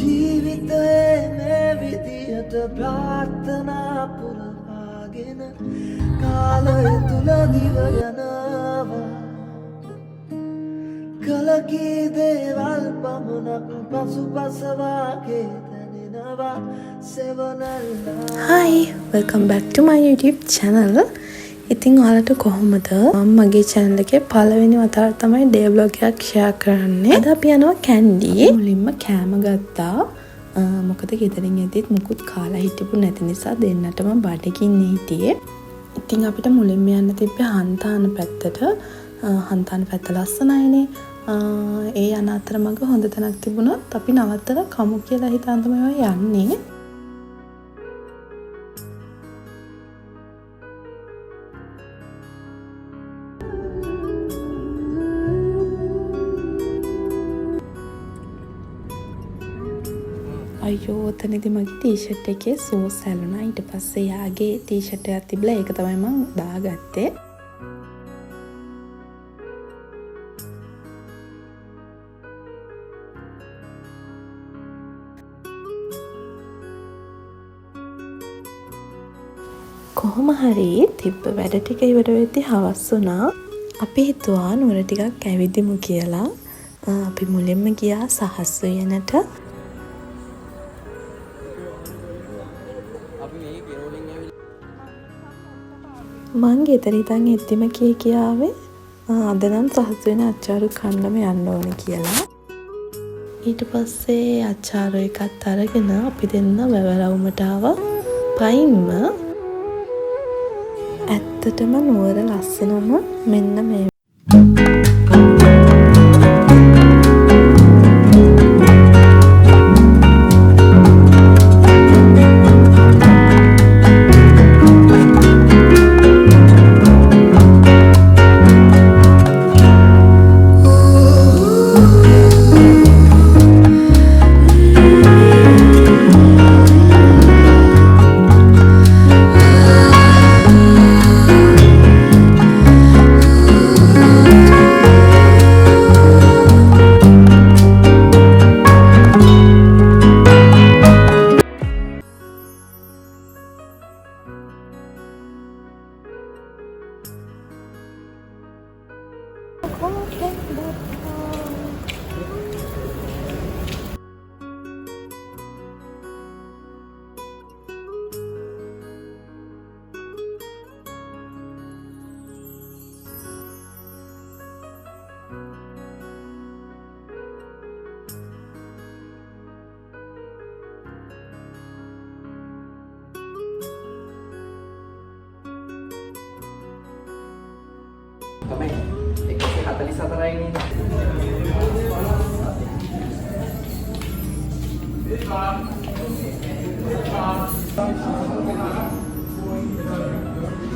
ජීවිතයේ මේ විදියට ප්‍රාර්ථනා පුරවාගෙන කාලය තුල දිව යනවා කලකී දේවල් පමණක් පසුපසවාගේ දැනෙනවා සෙවනල්ලා Hi, welcome back to my YouTube channel. ඉතින් ඔයාලට කොහොමද? මම මගේ channel එකේ පළවෙනි වතාවට තමයි day vlog එකක් share කරන්නේ. අද අපි යනවා කැන්ඩි. මුලින්ම කෑම ගත්තා. මොකද ගෙදරින් එද්දිත් මුකුත් කාලා හිටපු නැති නිසා දෙන්නටම බඩගින්න හිටියේ. ඉතින් අපිට මුලින්ම යන්න තිබ්බේ හන්තාන පැත්තට. හන්තාන පැත්ත ලස්සනයිනේ. ඒ යන අතරමඟ හොඳ තැනක් තිබුණොත් අපි නවත්තලා කමු කියලා හිතාන් තමයි යන්නේ. අයියෝ ඔතනදී මගේ ටී-ෂර්ට් එකේ සෝස් ඇලුනා. ඊට පස්සේ යාගේ ටී-ෂර්ට් එකක් තිබ්ලා ඒක තමයි මම දාගත්තේ. කොහොම හරි තිබ්බ වැඩ ටික ඉවර වෙද්දි හවස් වුණා. අපි හිතුවා නුවර ටිකක් ඇවිදිමු කියලා. අපි මුලින්ම ගියා සහස් උයනට. මං ගෙදර ඉඳන් එද්දිම කියාවේ අද නම් සහස් වෙන අච්චාරු කන්නම යන්න ඕනේ කියලා. ඊට පස්සේ අච්චාරු එකත් අරගෙන අපි දෙන්න වැවරවුමට ආවා. පයින්ම ඇත්තටම නුවර ලස්සනම මෙන්න මේ තමයි 144යි නේ.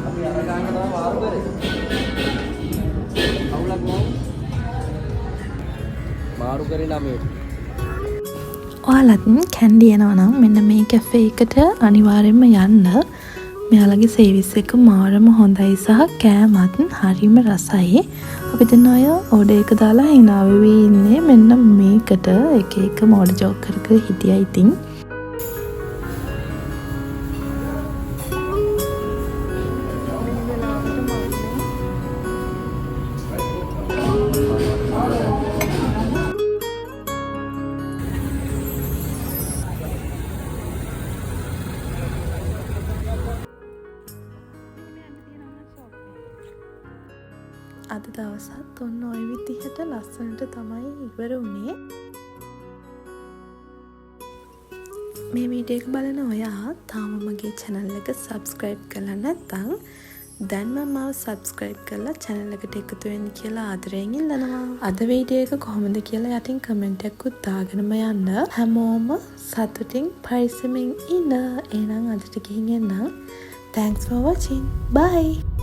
අපි අරගන්න තමයි මාරු කරේ. අවුලක් නෑ. මාරු කරේ ළමයට. ඔයාලත් කැන්ඩි යනවා නම් මෙන්න මේ කැෆේ එකට අනිවාර්යෙන්ම යන්න. මෙයාලගේ සර්විස් එක මාරම හොඳයි සහ කෑමත් හරිම රසයි. අපි දැන් ඔය ඕඩර් එක දාලා hina වෙවි ඉන්නේ. මෙන්න මේකට එක එක මොඩ ජෝක් කර කර හිටියා ඉතින්. අද දවසත් ඔන්න ඔය විදිහට ලස්සනට තමයි ඉවර වුණේ. මේ වීඩියෝ එක බලන ඔයා තාම මගේ channel එක subscribe කරලා නැත්නම් දැන්ම මාව subscribe කරලා channel එකට එකතු වෙන්න කියලා ආදරයෙන් ඉල්ලනවා. අද වීඩියෝ එක කොහොමද කියලා යටින් comment එකකුත් දාගෙනම යන්න. හැමෝම සතුටින් පරිස්සමෙන් ඉන්න. එහෙනම් අදට ගිහින් එන්න. Thanks for watching. Bye.